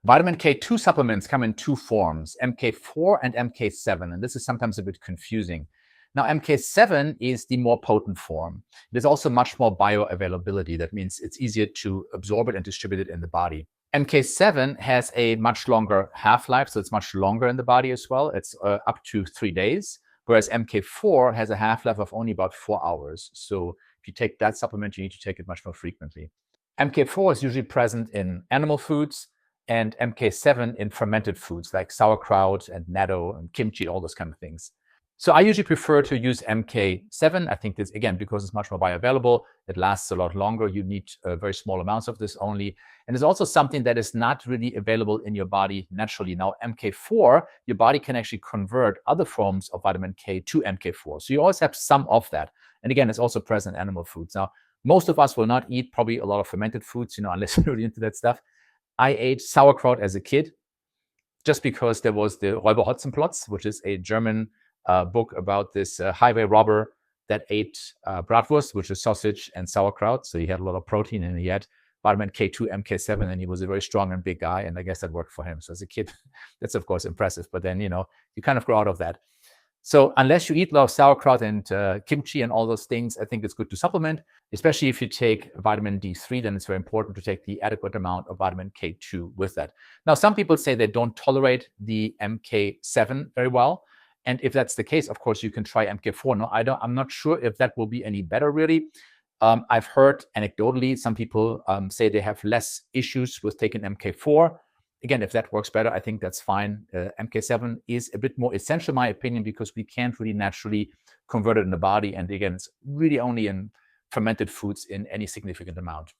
Vitamin K2 supplements come in two forms, MK4 and MK7, and this is sometimes a bit confusing. Now, MK7 is the more potent form. There's also much more bioavailability. That means it's easier to absorb it and distribute it in the body. MK7 has a much longer half-life, so it's much longer in the body as well. It's up to 3 days, whereas MK4 has a half-life of only about 4 hours. So if you take that supplement, you need to take it much more frequently. MK4 is usually present in animal foods, and MK7 in fermented foods like sauerkraut and natto and kimchi, all those kind of things. So I usually prefer to use MK7. I think this, again, because it's much more bioavailable, it lasts a lot longer. You need very small amounts of this only. And it's also something that is not really available in your body naturally. Now, MK4, your body can actually convert other forms of vitamin K to MK4. So you always have some of that. And again, it's also present in animal foods. Now, most of us will not eat probably a lot of fermented foods, unless you're really into that stuff. I ate sauerkraut as a kid just because there was the Räuber Hotzenplotz, which is a German book about this highway robber that ate bratwurst, which is sausage and sauerkraut. So he had a lot of protein and he had vitamin K2 MK7, and he was a very strong and big guy. And I guess that worked for him. So as a kid, that's of course impressive. But then, you kind of grow out of that. So unless you eat a lot of sauerkraut and kimchi and all those things, I think it's good to supplement, especially if you take vitamin D3, then it's very important to take the adequate amount of vitamin K2 with that. Now, some people say they don't tolerate the MK7 very well. And if that's the case, of course, you can try MK4. No, I'm not sure if that will be any better, really. I've heard anecdotally, some people say they have less issues with taking MK4. Again, if that works better, I think that's fine. MK7 is a bit more essential, in my opinion, because we can't really naturally convert it in the body. And again, it's really only in fermented foods in any significant amount.